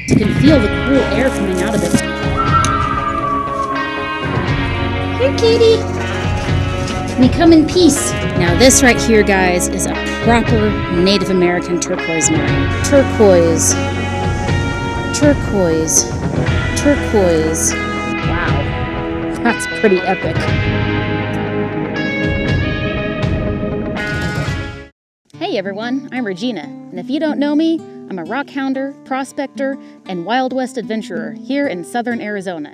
You can feel the cool air coming out of it. Here, kitty. We come in peace. Now this right here, guys, is a proper Native American turquoise mine. Turquoise. Turquoise. Turquoise. Wow. That's pretty epic. Hey everyone, I'm Regina, and if you don't know me, I'm a rockhounder, prospector, and Wild West adventurer here in southern Arizona.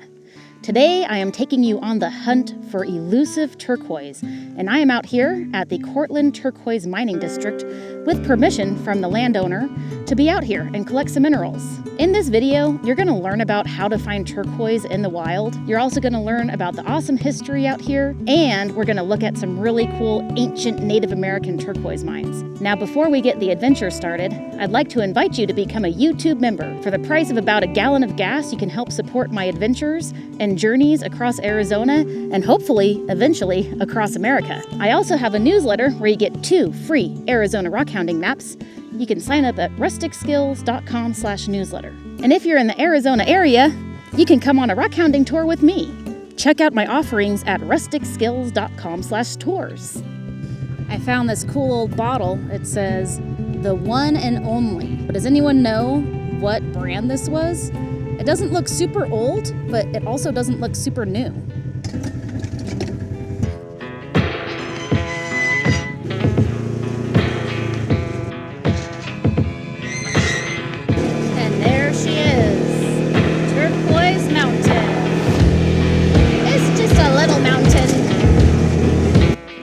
Today I am taking you on the hunt for elusive turquoise, and I am out here at the Cortland Turquoise Mining District with permission from the landowner to be out here and collect some minerals. In this video, you're going to learn about how to find turquoise in the wild. You're also going to learn about the awesome history out here, and we're going to look at some really cool ancient Native American turquoise mines. Now, before we get the adventure started, I'd like to invite you to become a YouTube member. For the price of about a gallon of gas, you can help support my adventures and journeys across Arizona and hopefully, eventually, across America. I also have a newsletter where you get 2 free Arizona rockhounding maps. You can sign up at rusticskills.com/newsletter. And if you're in the Arizona area, you can come on a rockhounding tour with me. Check out my offerings at rusticskills.com/tours. I found this cool old bottle. It says, "The one and only." But does anyone know what brand this was? It doesn't look super old, but it also doesn't look super new. And there she is, Turquoise Mountain. It's just a little mountain.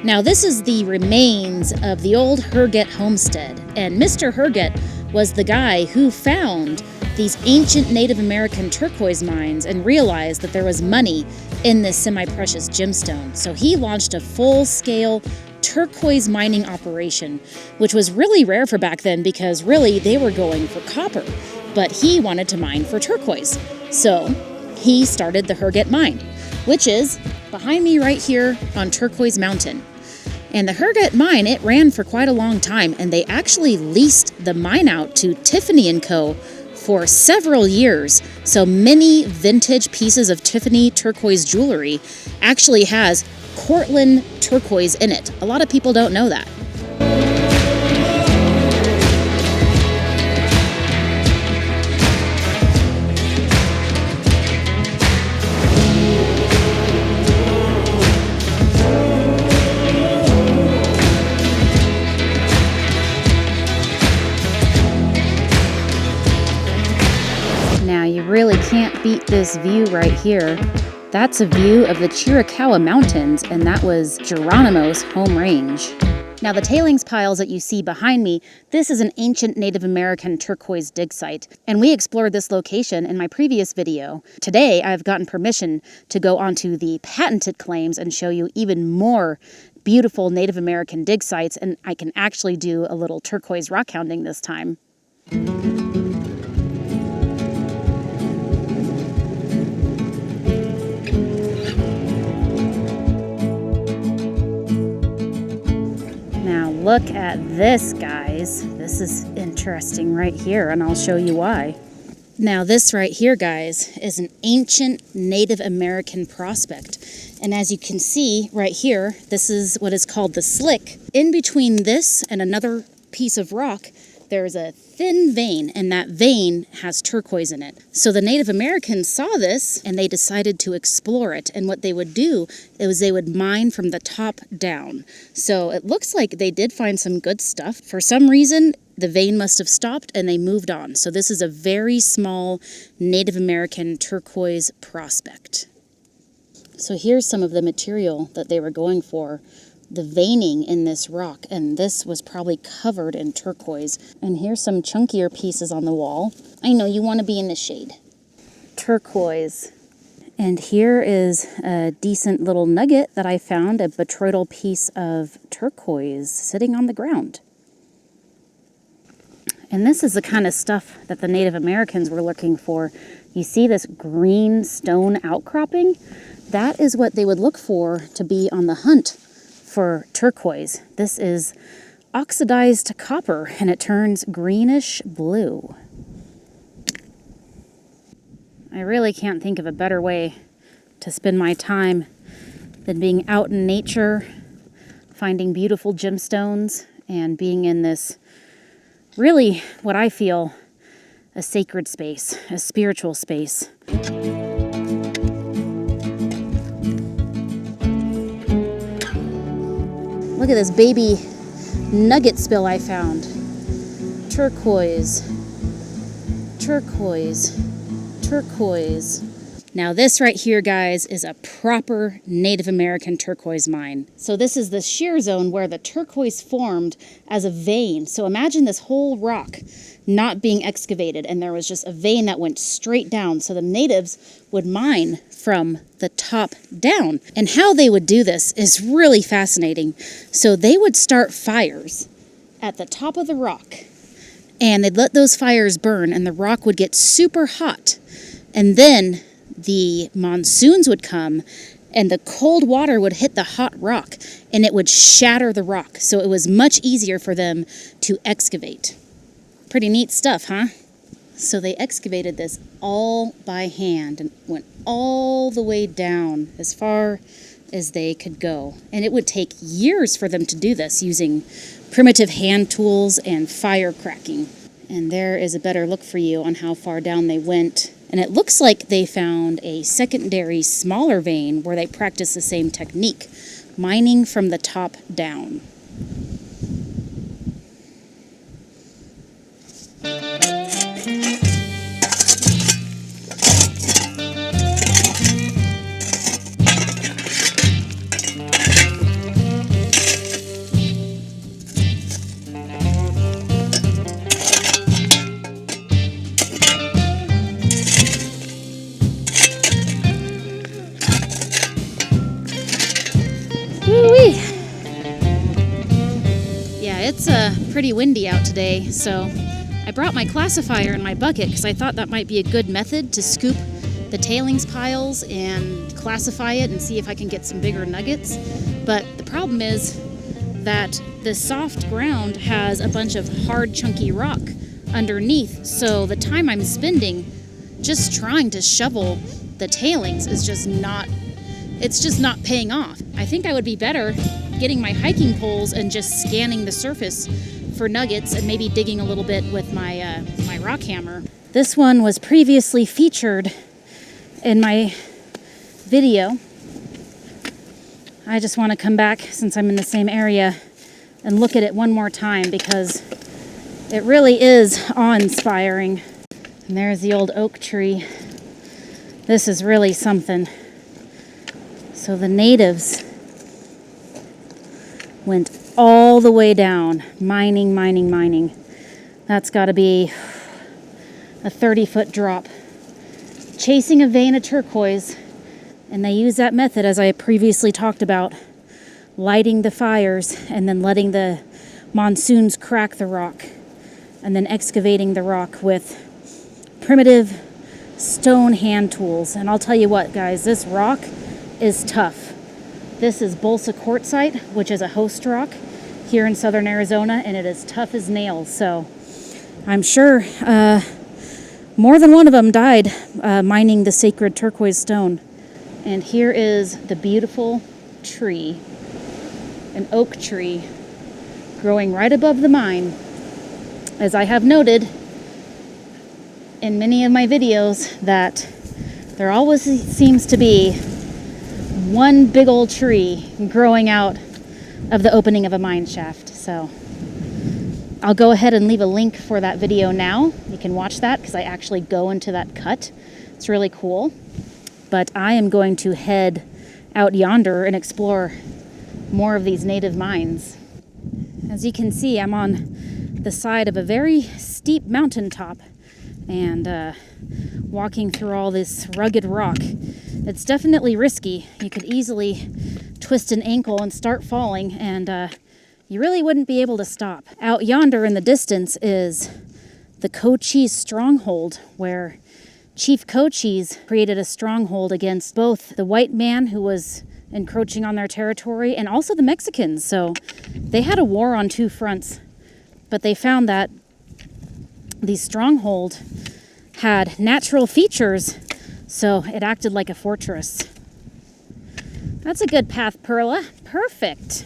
Now this is the remains of the old Herget homestead, and Mr. Herget was the guy who found these ancient Native American turquoise mines and realized that there was money in this semi-precious gemstone. So he launched a full-scale turquoise mining operation, which was really rare for back then because really they were going for copper, but he wanted to mine for turquoise. So he started the Herget mine, which is behind me right here on Turquoise Mountain. And the Herget mine, it ran for quite a long time, and they actually leased the mine out to Tiffany & Co. for several years. So many vintage pieces of Tiffany turquoise jewelry actually has Cortland turquoise in it. A lot of people don't know that. Now you really can't beat this view right here. That's a view of the Chiricahua Mountains, and that was Geronimo's home range. Now the tailings piles that you see behind me, this is an ancient Native American turquoise dig site, and we explored this location in my previous video. Today I've gotten permission to go onto the patented claims and show you even more beautiful Native American dig sites, and I can actually do a little turquoise rockhounding this time. Now look at this, guys. This is interesting right here, and I'll show you why. Now this right here, guys, is an ancient Native American prospect. And as you can see right here, this is what is called the slick. In between this and another piece of rock, there's a thin vein, and that vein has turquoise in it. So the Native Americans saw this, and they decided to explore it. And what they would do is they would mine from the top down. So it looks like they did find some good stuff. For some reason, the vein must have stopped, and they moved on. So this is a very small Native American turquoise prospect. So here's some of the material that they were going for. The veining in this rock, and this was probably covered in turquoise. And here's some chunkier pieces on the wall. I know you want to be in the shade. Turquoise. And here is a decent little nugget that I found, a botryoidal piece of turquoise sitting on the ground. And this is the kind of stuff that the Native Americans were looking for. You see this green stone outcropping? That is what they would look for to be on the hunt for turquoise. This is oxidized copper, and it turns greenish blue. I really can't think of a better way to spend my time than being out in nature, finding beautiful gemstones, and being in this really, what I feel, a sacred space, a spiritual space. Look at this baby nugget spill I found. Turquoise, turquoise, turquoise. Now this right here, guys, is a proper Native American turquoise mine. So this is the shear zone where the turquoise formed as a vein. So imagine this whole rock not being excavated, and there was just a vein that went straight down. So the natives would mine from the top down. And how they would do this is really fascinating. So they would start fires at the top of the rock, and they'd let those fires burn, and the rock would get super hot. And then the monsoons would come, and the cold water would hit the hot rock, and it would shatter the rock. So it was much easier for them to excavate. Pretty neat stuff, huh? So they excavated this all by hand and went all the way down as far as they could go. And it would take years for them to do this using primitive hand tools and fire cracking. And there is a better look for you on how far down they went. And it looks like they found a secondary smaller vein where they practiced the same technique, mining from the top down. Woo-wee. Yeah, it's pretty windy out today, so I brought my classifier in my bucket because I thought that might be a good method to scoop the tailings piles and classify it and see if I can get some bigger nuggets. But the problem is that the soft ground has a bunch of hard, chunky rock underneath, so the time I'm spending just trying to shovel the tailings is just not paying off. I think I would be better getting my hiking poles and just scanning the surface for nuggets and maybe digging a little bit with my my rock hammer. This one was previously featured in my video. I just want to come back since I'm in the same area and look at it one more time because it really is awe-inspiring. And there's the old oak tree. This is really something. So the natives went all the way down, mining, mining, mining. That's got to be a 30-foot drop. Chasing a vein of turquoise, and they use that method, as I previously talked about, lighting the fires and then letting the monsoons crack the rock, and then excavating the rock with primitive stone hand tools. And I'll tell you what, guys, this rock is tough. This is balsa quartzite, which is a host rock here in southern Arizona, and it is tough as nails. So I'm sure more than one of them died mining the sacred turquoise stone. And here is the beautiful tree, an oak tree growing right above the mine. As I have noted in many of my videos, that there always seems to be one big old tree growing out of the opening of a mine shaft. So I'll go ahead and leave a link for that video now. You can watch that because I actually go into that cut. It's really cool. But I am going to head out yonder and explore more of these native mines. As you can see, I'm on the side of a very steep mountaintop and walking through all this rugged rock. It's definitely risky. You could easily twist an ankle and start falling, and you really wouldn't be able to stop. Out yonder in the distance is the Cochise stronghold, where Chief Cochise created a stronghold against both the white man who was encroaching on their territory and also the Mexicans. So they had a war on two fronts, but they found that the stronghold had natural features So it acted like a fortress. That's a good path, Perla. Perfect.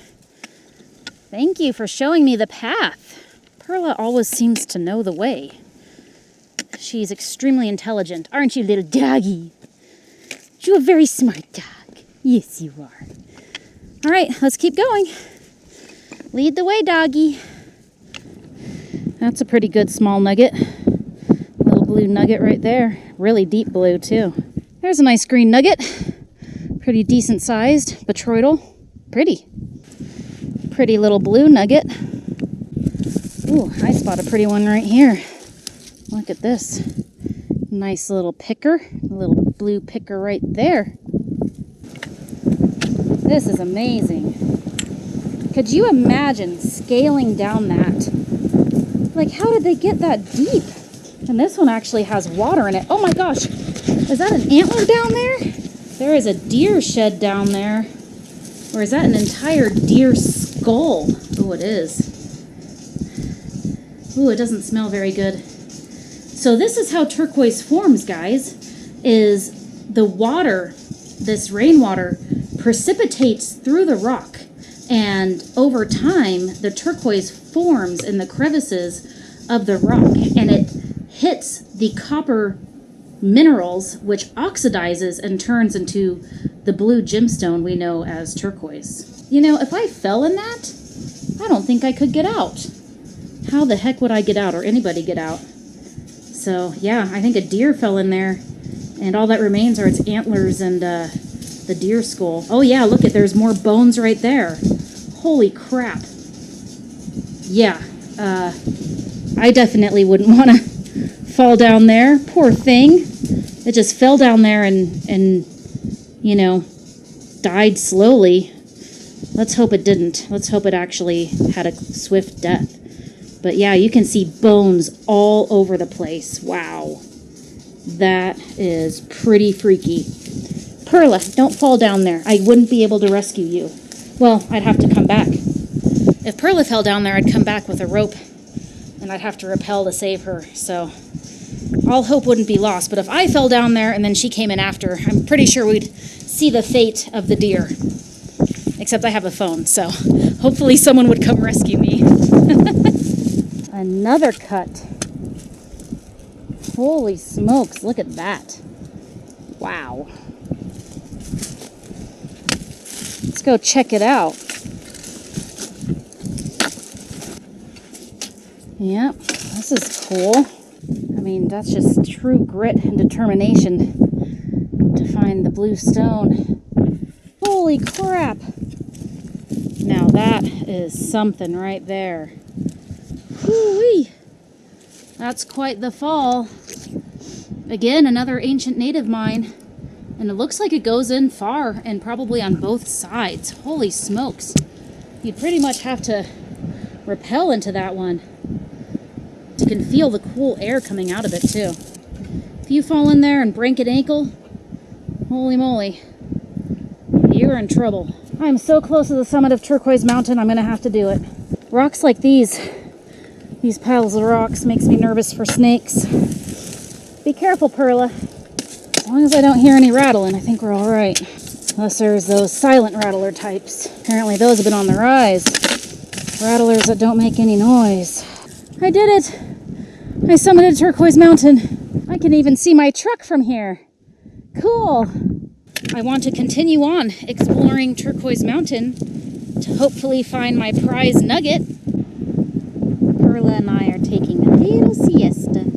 Thank you for showing me the path. Perla always seems to know the way. She's extremely intelligent, aren't you, little doggy? You're a very smart dog. Yes, you are. All right, let's keep going. Lead the way, doggy. That's a pretty good small nugget. Little blue nugget right there. Really deep blue, too. There's a nice green nugget. Pretty decent sized, botryoidal. Pretty. Pretty little blue nugget. Ooh, I spot a pretty one right here. Look at this. Nice little picker. A little blue picker right there. This is amazing. Could you imagine scaling down that? Like, how did they get that deep? And this one actually has water in it. Oh my gosh. Is that an antler down there? There is a deer shed down there. Or is that an entire deer skull? Oh, it is. Ooh, it doesn't smell very good. So this is how turquoise forms, guys, is the water, this rainwater, precipitates through the rock. And over time, the turquoise forms in the crevices of the rock. And it hits the copper minerals, which oxidizes and turns into the blue gemstone we know as turquoise. You know, if I fell in that, I don't think I could get out. How the heck would I get out, or anybody get out? So, yeah, I think a deer fell in there, and all that remains are its antlers and the deer skull. Oh, yeah, look, there's more bones right there. Holy crap. Yeah, I definitely wouldn't want to fall down there. Poor thing. It just fell down there and, you know, died slowly. Let's hope it didn't. Let's hope it actually had a swift death. But yeah, you can see bones all over the place. Wow. That is pretty freaky. Perla, don't fall down there. I wouldn't be able to rescue you. Well, I'd have to come back. If Perla fell down there, I'd come back with a rope, and I'd have to rappel to save her. So all hope wouldn't be lost. But if I fell down there and then she came in after, I'm pretty sure we'd see the fate of the deer. Except I have a phone, so hopefully someone would come rescue me. Another cut. Holy smokes, look at that. Wow. Let's go check it out. Yep, this is cool. I mean, that's just true grit and determination to find the blue stone. Holy crap. Now that is something right there. Whoo-wee. That's quite the fall. Again, another ancient native mine. And it looks like it goes in far and probably on both sides. Holy smokes. You'd pretty much have to rappel into that one. You can feel the cool air coming out of it too. If you fall in there and break an ankle, holy moly, you're in trouble. I'm so close to the summit of Turquoise Mountain, I'm gonna have to do it. Rocks like these piles of rocks makes me nervous for snakes. Be careful, Perla. As long as I don't hear any rattling, I think we're all right. Unless there's those silent rattler types. Apparently those have been on the rise. Rattlers that don't make any noise. I did it! I summited Turquoise Mountain. I can even see my truck from here. Cool! I want to continue on exploring Turquoise Mountain to hopefully find my prize nugget. Perla and I are taking a little siesta.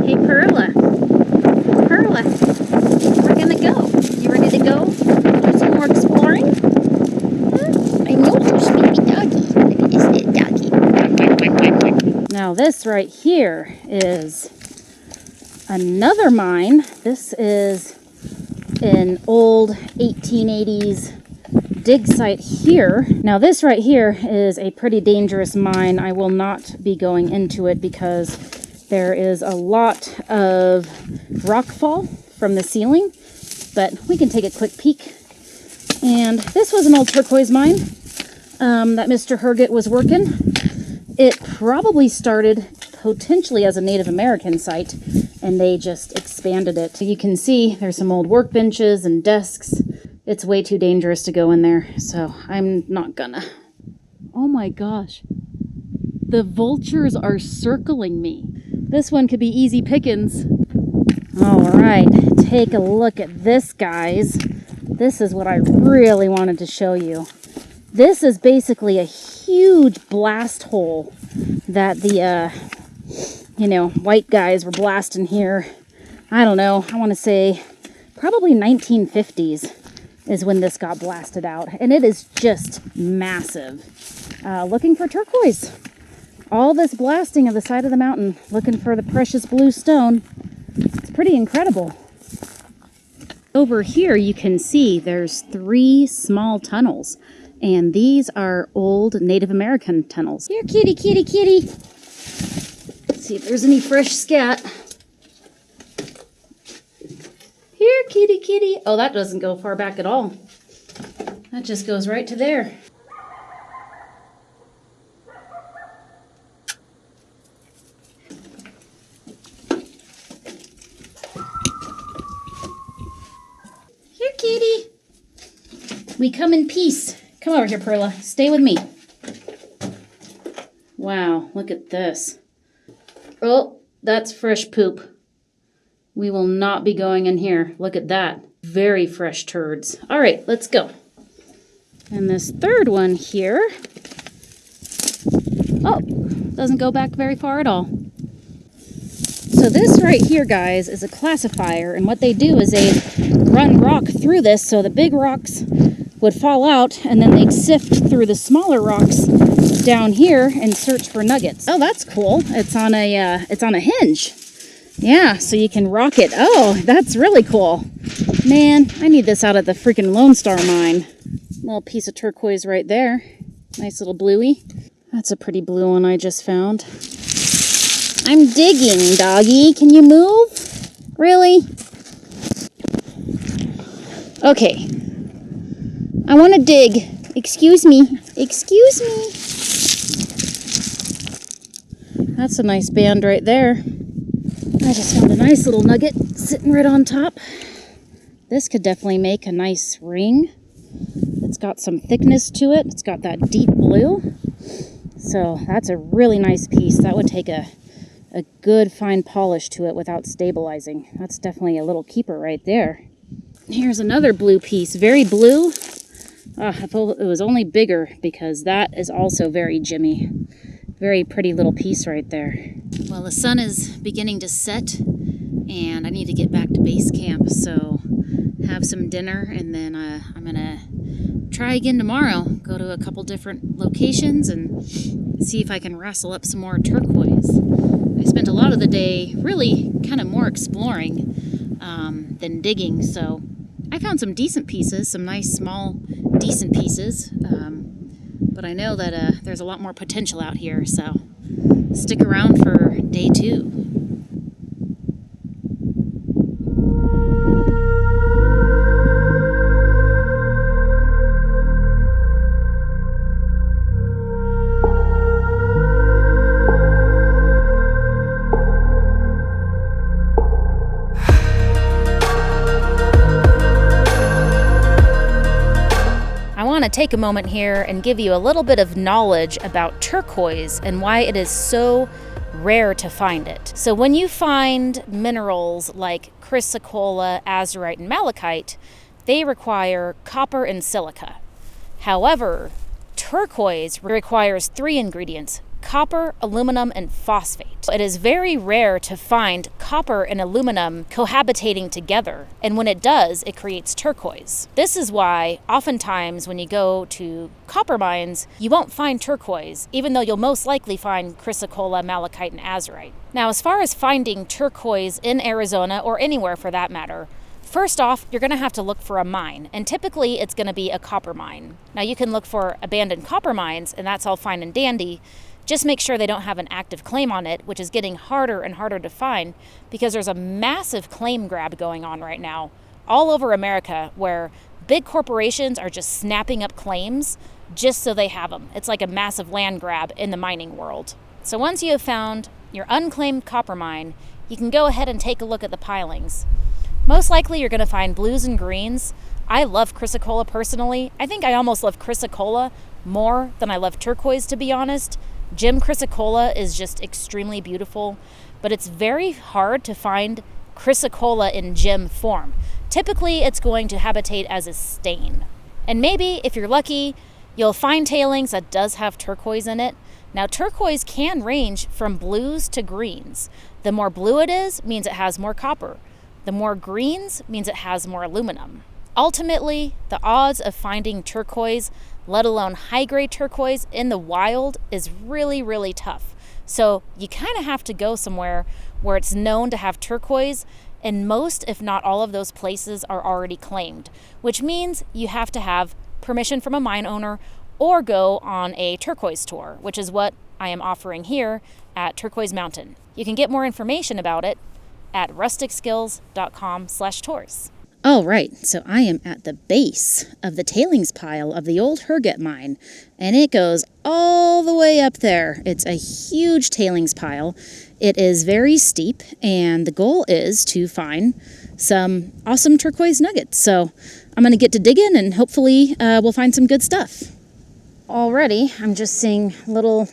Hey, Perla. Perla, we're gonna go. You ready to go? Do some more exploring? I know you sleepy doggy. Is it doggy? Now this right here is another mine. This is an old 1880s dig site here. Now this right here is a pretty dangerous mine. I will not be going into it because there is a lot of rock fall from the ceiling, but we can take a quick peek. And this was an old turquoise mine that Mr. Herget was working. It probably started potentially as a Native American site, and they just expanded it. You can see there's some old workbenches and desks. It's way too dangerous to go in there, so I'm not gonna. Oh my gosh. The vultures are circling me. This one could be easy pickings. All right, take a look at this, guys. This is what I really wanted to show you. This is basically a huge blast hole that the, white guys were blasting here. I don't know, I want to say probably 1950s is when this got blasted out. And it is just massive. Looking for turquoise. All this blasting of the side of the mountain, looking for the precious blue stone. It's pretty incredible. Over here you can see there's 3 small tunnels, and these are old Native American tunnels. Here, kitty, kitty, kitty. Let's see if there's any fresh scat. Here, kitty, kitty. Oh, that doesn't go far back at all. That just goes right to there. Here, kitty. We come in peace. Come over here, Perla. Stay with me. Wow, look at this. Oh, that's fresh poop. We will not be going in here. Look at that. Very fresh turds. All right, let's go. And this third one here. Oh, doesn't go back very far at all. So this right here, guys, is a classifier. And what they do is they run rock through this so the big rocks would fall out, and then they'd sift through the smaller rocks down here and search for nuggets. Oh, that's cool. It's on a hinge. Yeah, so you can rock it. Oh, that's really cool. Man, I need this out at the freaking Lone Star mine. Little piece of turquoise right there. Nice little bluey. That's a pretty blue one I just found. I'm digging, doggy. Can you move? Really? Okay. I want to dig. Excuse me. Excuse me. That's a nice band right there. I just found a nice little nugget sitting right on top. This could definitely make a nice ring. It's got some thickness to it. It's got that deep blue. So that's a really nice piece. That would take a good fine polish to it without stabilizing. That's definitely a little keeper right there. Here's another blue piece. Very blue. I thought it was only bigger because that is also very gemmy. Very pretty little piece right there. Well, the sun is beginning to set and I need to get back to base camp, so have some dinner, and then I'm gonna try again tomorrow. Go to a couple different locations and see if I can wrestle up some more turquoise. I spent a lot of the day really kind of more exploring than digging, so I found some decent pieces, some nice small decent pieces, but I know that there's a lot more potential out here, so stick around for day 2. I want to take a moment here and give you a little bit of knowledge about turquoise and why it is so rare to find it. So when you find minerals like chrysocolla, azurite, and malachite, they require copper and silica. However, turquoise requires 3 ingredients: copper, aluminum, and phosphate. It is very rare to find copper and aluminum cohabitating together, and when it does, it creates turquoise. This is why oftentimes when you go to copper mines, you won't find turquoise, even though you'll most likely find chrysocolla, malachite, and azurite. Now, as far as finding turquoise in Arizona, or anywhere for that matter, First off, you're going to have to look for a mine, and typically it's going to be a copper mine. Now you can look for abandoned copper mines, and that's all fine and dandy. Just make sure they don't have an active claim on it, which is getting harder and harder to find because there's a massive claim grab going on right now all over America where big corporations are just snapping up claims just so they have them. It's like a massive land grab in the mining world. So once you have found your unclaimed copper mine, you can go ahead and take a look at the pilings. Most likely you're going to find blues and greens. I love chrysocolla personally. I think I almost love chrysocolla more than I love turquoise, to be honest. Gem chrysocolla is just extremely beautiful, but it's very hard to find chrysocolla in gem form. Typically, it's going to habitate as a stain. And maybe, if you're lucky, you'll find tailings that does have turquoise in it. Now, turquoise can range from blues to greens. The more blue it is, means it has more copper. The more greens means it has more aluminum. Ultimately, the odds of finding turquoise, let alone high-grade turquoise, in the wild is really, really tough. So you kind of have to go somewhere where it's known to have turquoise, and most, if not all of those places are already claimed, which means you have to have permission from a mine owner or go on a turquoise tour, which is what I am offering here at Turquoise Mountain. You can get more information about it at rusticskills.com/tours. All right, so I am at the base of the tailings pile of the old Herget mine, and it goes all the way up there. It's a huge tailings pile. It is very steep, and the goal is to find some awesome turquoise nuggets. So I'm going to get to digging, and hopefully we'll find some good stuff. Already, I'm just seeing little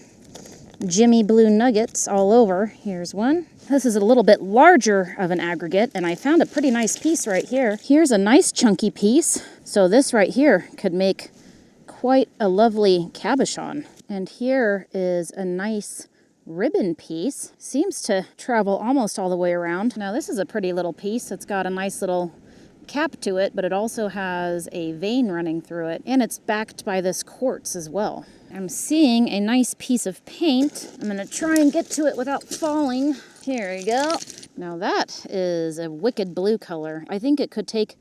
Jimmy blue nuggets all over. Here's one. This is a little bit larger of an aggregate, and I found a pretty nice piece right here. Here's a nice chunky piece. So this right here could make quite a lovely cabochon. And here is a nice ribbon piece. Seems to travel almost all the way around. Now this is a pretty little piece. It's got a nice little cap to it, but it also has a vein running through it, and it's backed by this quartz as well. I'm seeing a nice piece of paint. I'm gonna try and get to it without falling. Here we go. Now that is a wicked blue color. I think it could take,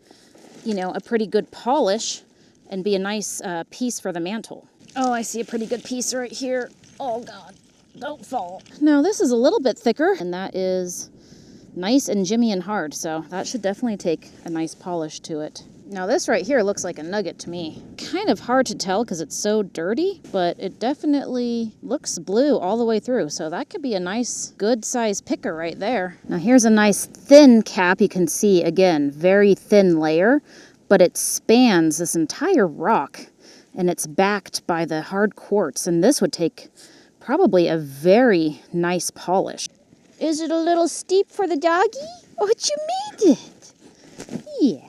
a pretty good polish and be a nice piece for the mantle. Oh, I see a pretty good piece right here. Oh God, don't fall. Now this is a little bit thicker, and that is nice and jimmy and hard, so that should definitely take a nice polish to it. Now this right here looks like a nugget to me. Kind of hard to tell because it's so dirty, but it definitely looks blue all the way through, so that could be a nice good size picker right there. Now here's a nice thin cap. You can see, again, very thin layer, but it spans this entire rock, and it's backed by the hard quartz, and this would take probably a very nice polish. Is it a little steep for the doggy? What you made it? Yeah.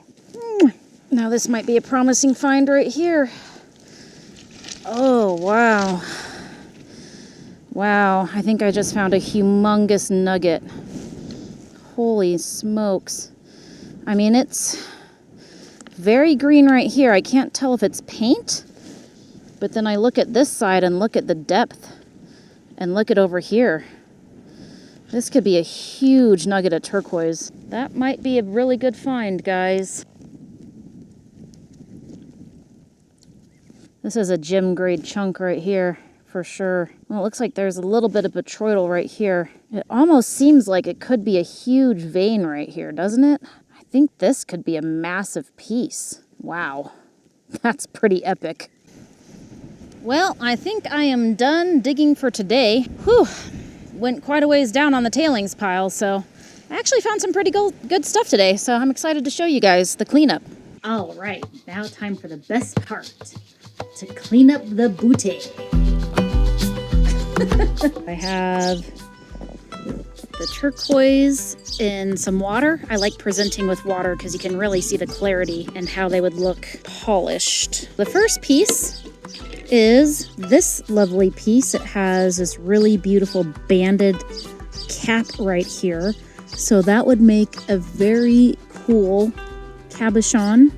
Now this might be a promising find right here. Oh, wow. Wow, I think I just found a humongous nugget. Holy smokes. I mean, it's very green right here. I can't tell if it's paint, but then I look at this side and look at the depth and look at over here. This could be a huge nugget of turquoise. That might be a really good find, guys. This is a gem grade chunk right here for sure. Well, it looks like there's a little bit of botryoidal right here. It almost seems like it could be a huge vein right here, doesn't it? I think this could be a massive piece. Wow, that's pretty epic. Well, I think I am done digging for today. Whew. Went quite a ways down on the tailings pile, so I actually found some pretty good stuff today, so I'm excited to show you guys the cleanup. All right, now time for the best part, to clean up the booty. I have the turquoise in some water. I like presenting with water because you can really see the clarity and how they would look polished. The first piece is this lovely piece. It has this really beautiful banded cap right here. So that would make a very cool cabochon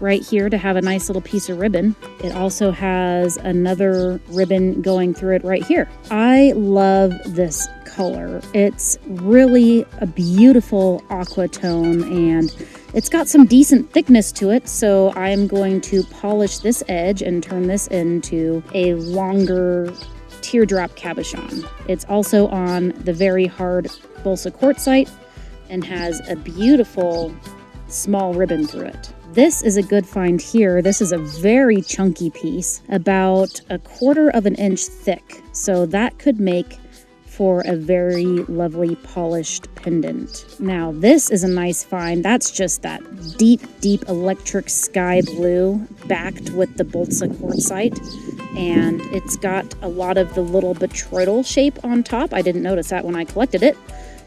right here to have a nice little piece of ribbon. It also has another ribbon going through it right here. I love this color. It's really a beautiful aqua tone, and It's got some decent thickness to it, so I'm going to polish this edge and turn this into a longer teardrop cabochon. It's also on the very hard balsa quartzite and has a beautiful small ribbon through it. This is a good find here. This is a very chunky piece, about 1/4 of an inch thick. So that could make for a very lovely polished pendant. Now this is a nice find. That's just that deep, deep electric sky blue backed with the balsa quartzite. And it's got a lot of the little botryoidal shape on top. I didn't notice that when I collected it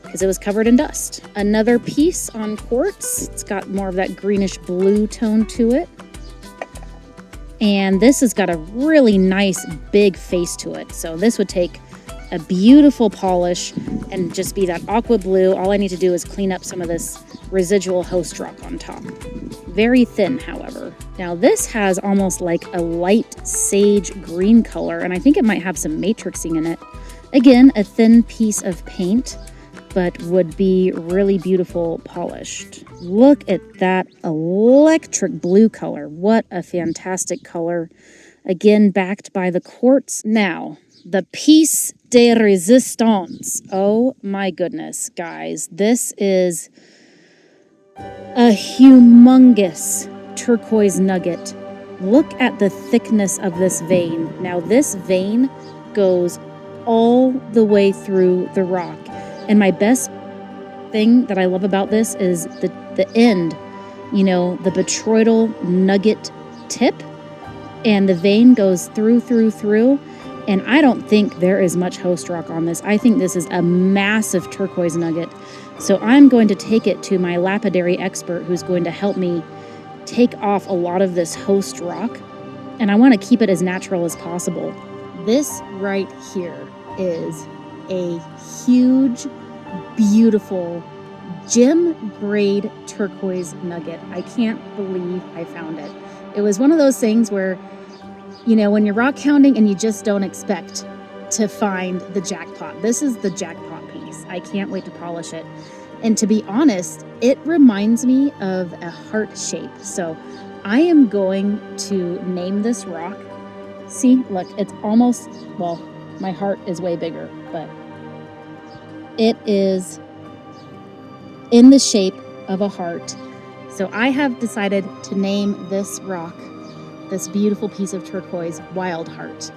because it was covered in dust. Another piece on quartz. It's got more of that greenish blue tone to it. And this has got a really nice big face to it. So this would take a beautiful polish and just be that aqua blue. All I need to do is clean up some of this residual host rock on top. Very thin, however. Now this has almost like a light sage green color, and I think it might have some matrixing in it. Again, a thin piece of paint, but would be really beautiful polished. Look at that electric blue color. What a fantastic color. Again, backed by the quartz. Now, the piece de resistance. Oh my goodness, guys. This is a humongous turquoise nugget. Look at the thickness of this vein. Now, this vein goes all the way through the rock. And my best thing that I love about this is the end, you know, the botryoidal nugget tip, and the vein goes through. And I don't think there is much host rock on this. I think this is a massive turquoise nugget. So I'm going to take it to my lapidary expert who's going to help me take off a lot of this host rock. And I want to keep it as natural as possible. This right here is a huge, beautiful gem grade turquoise nugget. I can't believe I found it. It was one of those things where, you know, when you're rock hounding and you just don't expect to find the jackpot. This is the jackpot piece. I can't wait to polish it. And to be honest, it reminds me of a heart shape. So I am going to name this rock. See, look, it's almost, well, my heart is way bigger, but it is in the shape of a heart. So I have decided to name this rock, this beautiful piece of turquoise, Wild Heart,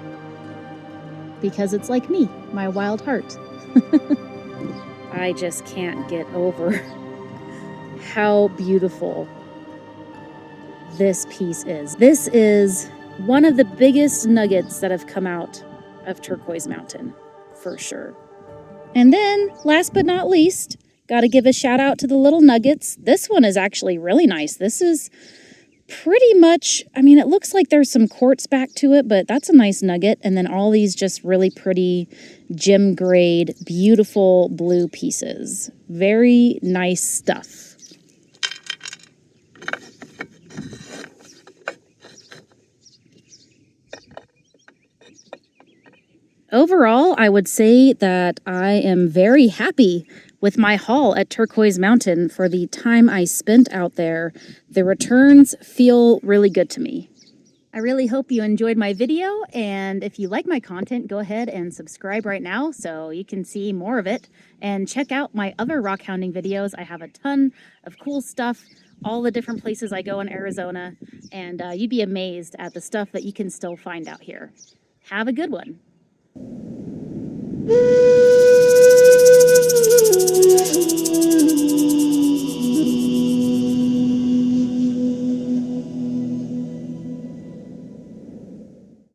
because it's like me, my wild heart. I just can't get over how beautiful this piece is. This is one of the biggest nuggets that have come out of Turquoise Mountain, for sure. And then, last but not least, got to give a shout out to the little nuggets. This one is actually really nice. This is pretty much, I mean, it looks like there's some quartz back to it, but that's a nice nugget. And then all these just really pretty gem grade, beautiful blue pieces. Very nice stuff. Overall, I would say that I am very happy with my haul at Turquoise Mountain for the time I spent out there. The returns feel really good to me. I really hope you enjoyed my video, and if you like my content, go ahead and subscribe right now so you can see more of it, and check out my other rock hounding videos. I have a ton of cool stuff, all the different places I go in Arizona, and you'd be amazed at the stuff that you can still find out here. Have a good one.